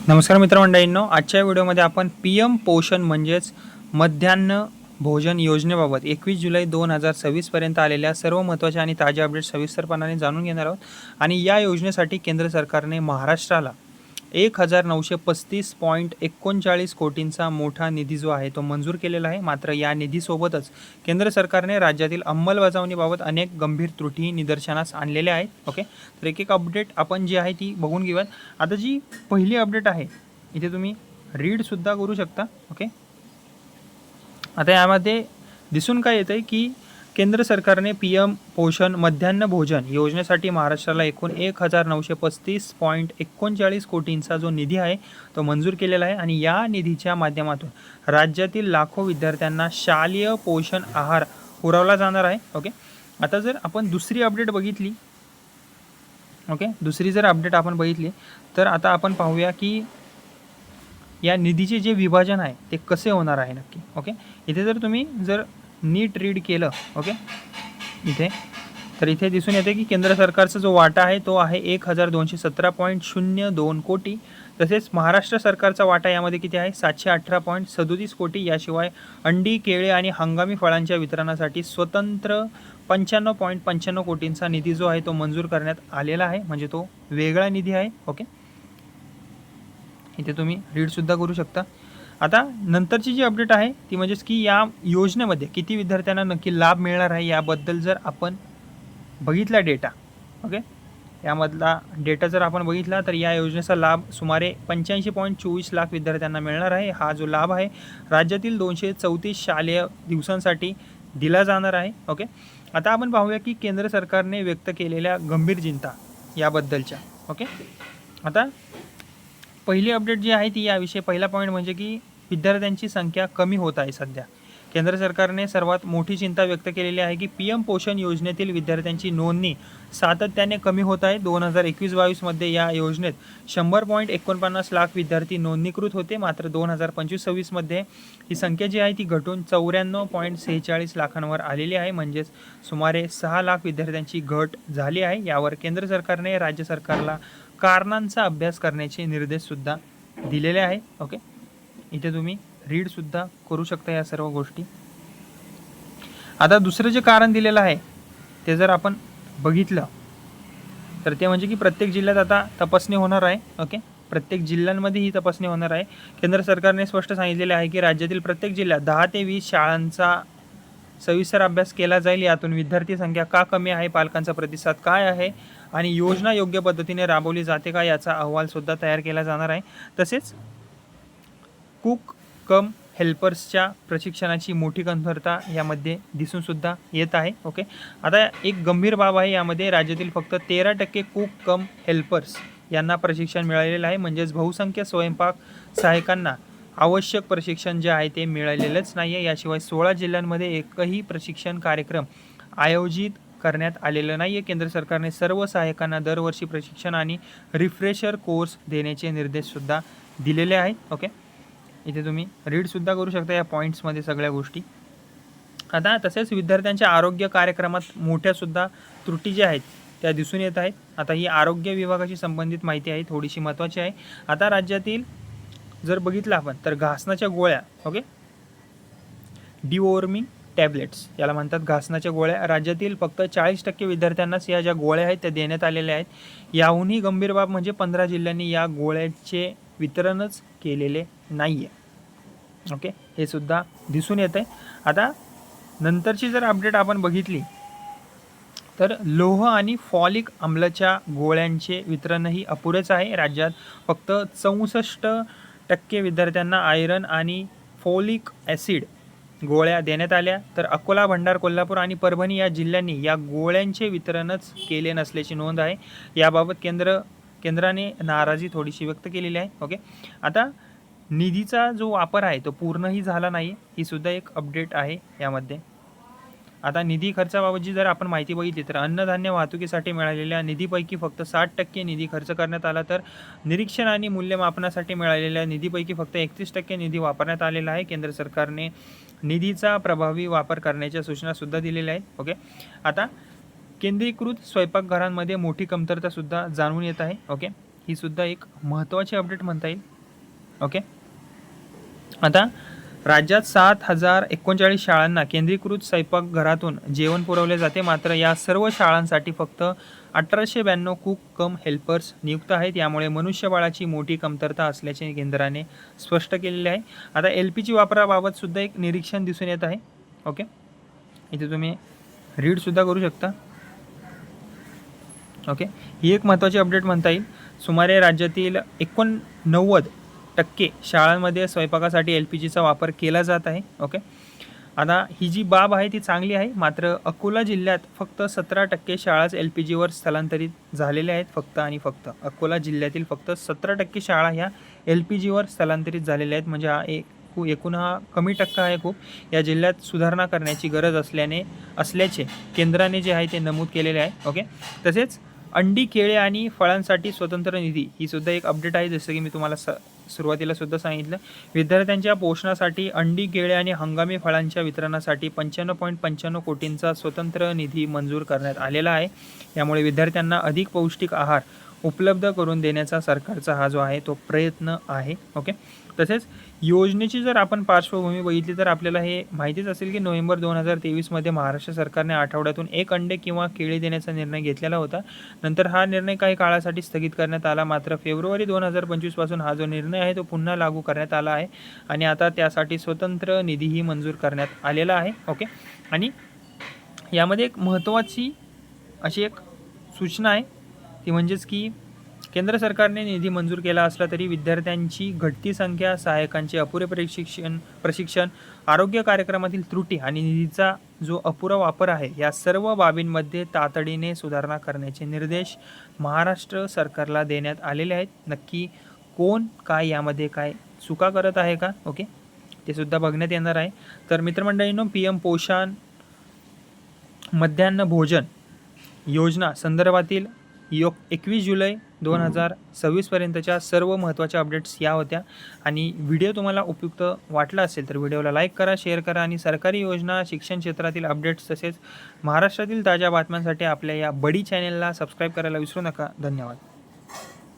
नमस्कार मित्रमंडळींनो, आजच्या व्हिडिओमध्ये आपण PM पोषण म्हणजेच मध्यान्ह भोजन योजनेबाबत 21 जुलै 2026 पर्यंत आलेल्या सर्व महत्त्वाच्या आणि ताज्या अपडेट्स सविस्तरपणाने जाणून घेणार आहोत। आणि या योजनेसाठी केंद्र सरकारने महाराष्ट्राला 1935.39 कोटींचा मोठा निधी जो आहे तो मंजूर केलेला आहे। मात्र या निधीसोबतच केंद्र सरकारने राज्यातील अंमलबजावणीबाबत अनेक गंभीर त्रुटी निदर्शनास आणलेल्या आहेत। ओके, तर एक एक अपडेट आपण जी आहे ती बघून घेऊयात। आता जी पहिली अपडेट आहे इथे तुम्ही रीडसुद्धा करू शकता। ओके, आता यामध्ये दिसून काय येतं की केंद्र सरकारने PM पोषण मध्यान्ह भोजन योजनेसाठी महाराष्ट्राला एकूण 1935.39 कोटींचा जो निधी आहे तो मंजूर केलेला आहे। आणि या निधीच्या माध्यमातून राज्यातील लाखो विद्यार्थ्यांना शालेय पोषण आहार पुरवला जाणार आहे। ओके, आता जर आपण दुसरी अपडेट बघितली, दुसरी जर अपडेट आपण बघितली तर आता आपण पाहूया की या निधीचे जे विभाजन आहे ते कसे होणार आहे नक्की। ओके, इथे जर तुम्ही नीट रीड केलं इथे दिसून येते की केंद्र सरकारचा जो वाटा आहे तो आहे 1217.02 कोटी। तसेच महाराष्ट्र सरकारचा वाटा यामध्ये किती आहे 718.37 कोटी। याशिवाय अंडी, केळे आणि हंगामी फळांच्या वितरणासाठी स्वतंत्र 95.95 कोटींचा निधी जो आहे तो मंजूर करण्यात आलेला आहे, म्हणजे तो वेगळा निधी आहे। ओके, इथे तुम्ही रीडसुद्धा करू शकता। आता नंतरची जी अपडेट आहे ती म्हणजेच की या योजनेमध्ये किती विद्यार्थ्यांना नक्की लाभ मिळणार आहे याबद्दल जर आपण बघितला डेटा, ओके, यामधला डेटा जर आपण बघितला तर या योजनेचा लाभ सुमारे 85.24 लाख विद्यार्थ्यांना मिळणार आहे। हा जो लाभ आहे राज्यातील 234 शालेय दिवसांसाठी दिला जाणार आहे। ओके, आता आपण पाहूया की केंद्र सरकारने व्यक्त केलेल्या गंभीर चिंता याबद्दलच्या। ओके, आता पहिली अपडेट जी आहे ती याविषयी पहिला पॉईंट म्हणजे की विद्यार्थ्यांची संख्या कमी होत आहे सध्या। केंद्र सरकारने सर्वात मोठी चिंता व्यक्त केलेली आहे की PM पोषण योजनेतील विद्यार्थ्यांची नोंदणी सातत्याने कमी होत आहे। 2021-22 मध्ये या योजनेत 100.49 लाख विद्यार्थी नोंदणीकृत होते, मात्र 2025-26 मध्ये ही संख्या जी आहे ती घटून 94.46 लाखांवर आलेली आहे, म्हणजेच सुमारे 6 लाख विद्यार्थ्यांची घट झाली आहे। यावर केंद्र सरकारने राज्य सरकारला कारणांचा अभ्यास करण्याचे निर्देशसुद्धा दिलेले आहे। ओके, इथे तुम्ही रीडसुद्धा करू शकता या सर्व गोष्टी। आता दुसरं जे कारण दिलेलं आहे ते जर आपण बघितलं तर ते म्हणजे की प्रत्येक जिल्ह्यात आता तपासणी होणार आहे। ओके, प्रत्येक जिल्ह्यांमध्ये ही तपासणी होणार आहे। केंद्र सरकारने स्पष्ट सांगितलेले आहे की राज्यातील प्रत्येक जिल्ह्यात 10 ते 20 शाळांचा सविस्तर अभ्यास केला जाईल। यातून विद्यार्थी संख्या का कमी आहे, पालकांचा प्रतिसाद काय आहे आणि योजना योग्य पद्धतीने राबवली जाते का याचा अहवालसुद्धा तयार केला जाणार आहे। तसेच कुक कम हेल्पर्सच्या प्रशिक्षणाची मोठी कमतरता यामध्ये दिसून सुद्धा येत आहे। ओके, आता एक गंभीर बाब आहे यामध्ये राज्यातील फक्त 13% कुक कम हेल्पर्स यांना प्रशिक्षण मिळालेलं आहे, म्हणजेच बहुसंख्य स्वयंपाक सहाय्यकांना आवश्यक प्रशिक्षण जे आहे ते मिळालेलंच नाही आहे। याशिवाय 16 जिल्ह्यांमध्ये एकही प्रशिक्षण कार्यक्रम आयोजित करण्यात आलेलं नाही आहे। केंद्र सरकारने सर्व सहाय्यकांना दरवर्षी प्रशिक्षण आणि रिफ्रेशर कोर्स देण्याचे निर्देशसुद्धा दिलेले आहेत। ओके, इथे तुम्ही रीडसुद्धा करू शकता या पॉईंट्समध्ये सगळ्या गोष्टी। आता तसेच विद्यार्थ्यांच्या आरोग्य कार्यक्रमात मोठ्यासुद्धा त्रुटी ज्या आहेत त्या दिसून येत आहेत। आता ही आरोग्य विभागाशी संबंधित माहिती आहे, थोडीशी महत्त्वाची आहे। आता राज्यातील जर बघितलं आपण तर घासनाच्या गोळ्या, ओके, डिवॉर्मिंग टॅबलेट्स याला म्हणतात, घासनाच्या गोळ्या राज्यातील फक्त 40% विद्यार्थ्यांनाच या ज्या गोळ्या आहेत त्या देण्यात आलेल्या आहेत। याहूनही गंभीर बाब म्हणजे 15 जिल्ह्यांनी या गोळ्याचे वितरणच केलेले नाही आहे। ओके, हे सुद्धा दिसून येत आहे। आता नंतरची जर अपडेट आपण बघितली तर लोह आणि फॉलिक आम्लाच्या गोळ्यांचे वितरणही अपुरेच आहे। राज्यात फक्त 64% विद्यार्थ्यांना आयरन आणि फॉलिक ॲसिड गोळ्या देण्यात आल्या, तर अकोला, भंडारा, कोल्हापूर आणि परभणी या जिल्ह्यांनी या गोळ्यांचे वितरणच केले नसल्याची नोंद आहे। याबाबत केंद्राने नाराजी थोडीशी व्यक्त केलेली आहे। ओके, आता निधीचा जो वापर आहे तो पूर्णही झाला नाही, ही सुद्धा एक अपडेट आहे यामध्ये। आता निधी खर्चाबाबतची जर आपण माहिती बघितली तर अन्नधान्य वाहतुकीसाठी मिळालेल्या निधीपैकी फक्त 60% निधी खर्च करण्यात आला, तर निरीक्षण आणि मूल्यमापनासाठी मिळालेल्या निधीपैकी फक्त 31% निधी वापरण्यात आलेला आहे। केंद्र सरकारने निधीचा प्रभावी वापर करण्याच्या सूचनासुद्धा दिलेल्या आहेत। ओके, आता केंद्रीकृत स्वयंपाकघरांमध्ये मोठी कमतरता सुद्धा जाणून येत आहे। ओके, ही सुद्धा एक महत्त्वाची अपडेट म्हणता येईल। ओके. आता राज्यात 7,039 शाळांना केंद्रीकृत स्वयंपाकघरातून जेवण पुरवले जाते. मात्र या सर्व शाळांसाठी फक्त 1892 कुक कम हेल्पर्स नियुक्त आहेत. यामुळे मनुष्यबळाची मोठी कमतरता असल्याचे केंद्राने स्पष्ट केलेले आहे. आता LPG वापराबाबत सुद्धा एक निरीक्षण दिसून येत आहे. ओके, इथे तुम्ही रीडसुद्धा करू शकता. ओके, ही एक महत्त्वाची अपडेट म्हणता येईल. सुमारे राज्यातील 89% शाळांमध्ये स्वयंपाकासाठी LPGचा वापर केला जात आहे. ओके, आता ही जी बाब आहे ती चांगली आहे. मात्र अकोला जिल्ह्यात फक्त 17% शाळाच LPGवर स्थलांतरित झालेल्या आहेत. फक्त आणि फक्त अकोला जिल्ह्यातील फक्त 17% शाळा ह्या LPGवर स्थलांतरित झालेल्या आहेत. म्हणजे हा एकूण हा कमी टक्का आहे खूप. या जिल्ह्यात सुधारणा करण्याची गरज असल्याचे केंद्राने जे आहे ते नमूद केलेले आहे. ओके, तसेच अंडी, केळे आणि फळांसाठी स्वतंत्र निधी ही सुद्धा एक अपडेट आहे. जसं की मी तुम्हाला सुरुवातीला सुद्धा सांगितलं, विद्यार्थ्यांच्या पोषणासाठी अंडी, केळे आणि हंगामी फळांच्या वितरणासाठी 95.95 कोटींचा स्वतंत्र निधी मंजूर करण्यात आलेला आहे. यामुळे विद्यार्थ्यांना अधिक पौष्टिक आहार उपलब्ध करून देण्याचा सरकारचा हा जो आहे तो प्रयत्न आहे. ओके, तसेच योजनेची जर आपण पार्श्वभूमी बघितली तर आपल्याला हे माहितीच असेल की नोव्हेंबर 2023 महाराष्ट्र सरकारने आठवड्यातून 1 अंडे किंवा केळी देण्याचा निर्णय घेतलेला होता. नंतर हा निर्णय काही काळासाठी स्थगित करण्यात आला. मात्र फेब्रुवारी 2025 पासून हा जो निर्णय आहे तो पुन्हा लागू करण्यात आला आहे आणि आता त्यासाठी स्वतंत्र निधीही मंजूर करण्यात आलेला आहे. ओके, आणि यामध्ये एक महत्त्वाची अशी एक सूचना आहे, ती म्हणजेच की केंद्र सरकारने निधी मंजूर केला असला तरी विद्यार्थ्यांची घटती संख्या, सहाय्यकांचे अपुरे प्रशिक्षण, आरोग्य कार्यक्रमातील त्रुटी आणि निधीचा जो अपुरा वापर आहे, या सर्व बाबींमध्ये तातडीने सुधारणा करण्याचे निर्देश महाराष्ट्र सरकारला देण्यात आलेले आहेत. नक्की कोण काय यामध्ये काय चुका करत आहे का? ओके, ते सुद्धा बघण्यात येणार आहे. तर मित्रमंडळींनो, PM पोषण मध्यान्ह भोजन योजना संदर्भातील 21 जुलै 2026 पर्यंतच्या सर्व महत्त्वाच्या अपडेट्स या होत्या. आणि व्हिडिओ तुम्हाला उपयुक्त वाटला असेल तर व्हिडिओला लाईक करा, शेअर करा आणि सरकारी योजना, शिक्षण क्षेत्रातील अपडेट्स तसेच महाराष्ट्रातील ताज्या बातम्यांसाठी आपल्या या बडी चॅनेलला सबस्क्राईब करायला विसरू नका. धन्यवाद.